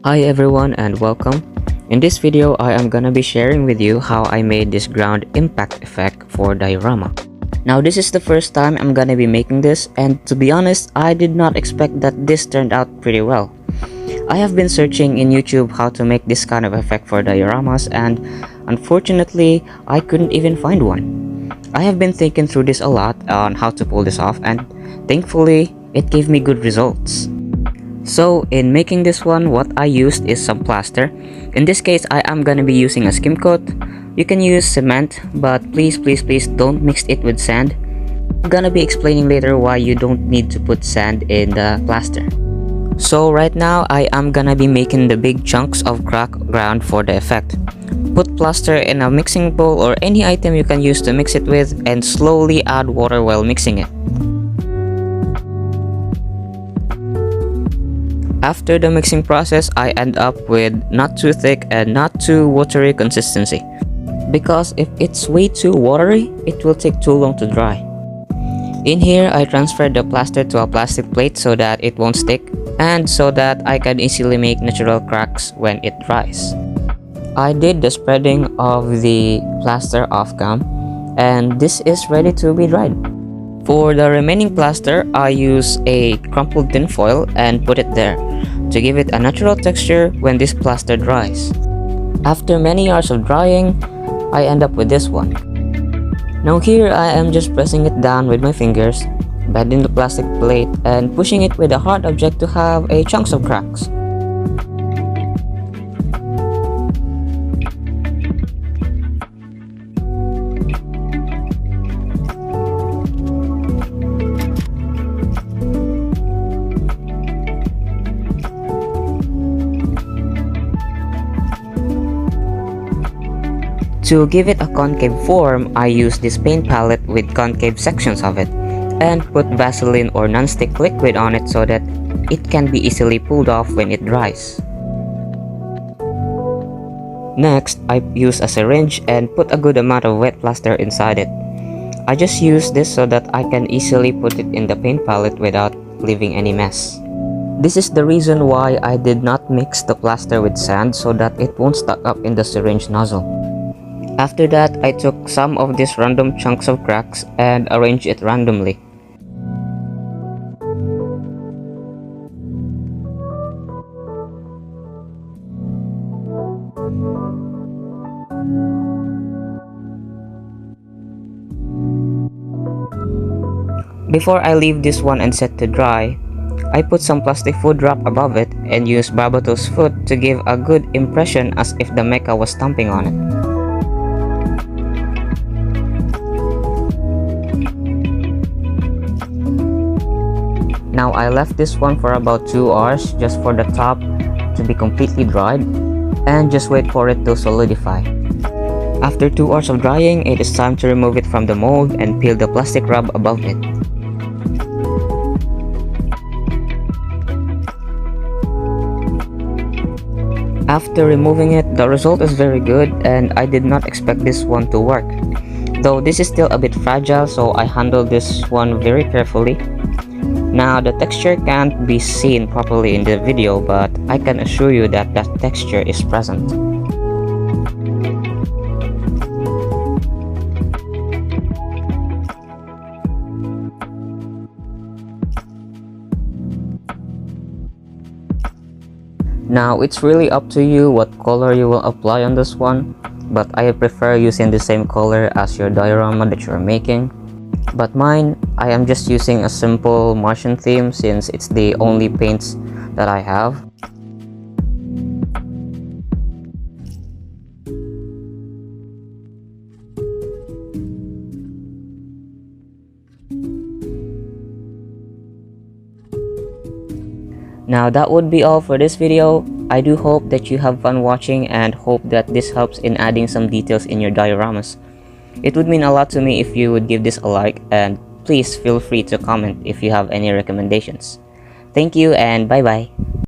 Hi everyone and welcome. In this video, I am gonna be sharing with you how I made this ground impact effect for Diorama. Now this is the first time I'm gonna be making this, and to be honest, I did not expect that this turned out pretty well. I have been searching in YouTube how to make this kind of effect for dioramas, and unfortunately, I couldn't even find one. I have been thinking through this a lot on how to pull this off, and thankfully, it gave me good results. So in making this one, what I used is some plaster. In this case, I am gonna be using a skim coat. You can use cement, but please don't mix it with sand. I'm gonna be explaining later why you don't need to put sand in the plaster. So right now, I am gonna be making the big chunks of cracked ground for the effect. Put plaster in a mixing bowl or any item you can use to mix it with, and slowly add water while mixing it. After the mixing process, I end up with not too thick and not too watery consistency. Because if it's way too watery, it will take too long to dry. In here, I transferred the plaster to a plastic plate so that it won't stick, and so that I can easily make natural cracks when it dries. I did the spreading of the plaster off cam, and this is ready to be dried. For the remaining plaster, I use a crumpled tin foil and put it there to give it a natural texture when this plaster dries. After many hours of drying, I end up with this one. Now here I am just pressing it down with my fingers, bending the plastic plate and pushing it with a hard object to have a chunks of cracks. To give it a concave form, I use this paint palette with concave sections of it, and put Vaseline or non-stick liquid on it so that it can be easily pulled off when it dries. Next, I use a syringe and put a good amount of wet plaster inside it. I just use this so that I can easily put it in the paint palette without leaving any mess. This is the reason why I did not mix the plaster with sand so that it won't stuck up in the syringe nozzle. After that, I took some of these random chunks of cracks and arranged it randomly. Before I leave this one and set to dry, I put some plastic food wrap above it and used Barbato's foot to give a good impression as if the mecha was stomping on it. Now I left this one for about 2 hours just for the top to be completely dried, and just wait for it to solidify. After 2 hours of drying, it is time to remove it from the mold and peel the plastic wrap above it. After removing it, the result is very good, and I did not expect this one to work. Though this is still a bit fragile, so I handled this one very carefully. Now the texture can't be seen properly in the video, but I can assure you that that texture is present. Now it's really up to you what color you will apply on this one, but I prefer using the same color as your diorama that you're making. But mine, I am just using a simple Martian theme since it's the only paints that I have. Now that would be all for this video. I do hope that you have fun watching and hope that this helps in adding some details in your dioramas. It would mean a lot to me if you would give this a like, and please feel free to comment if you have any recommendations. Thank you and bye bye.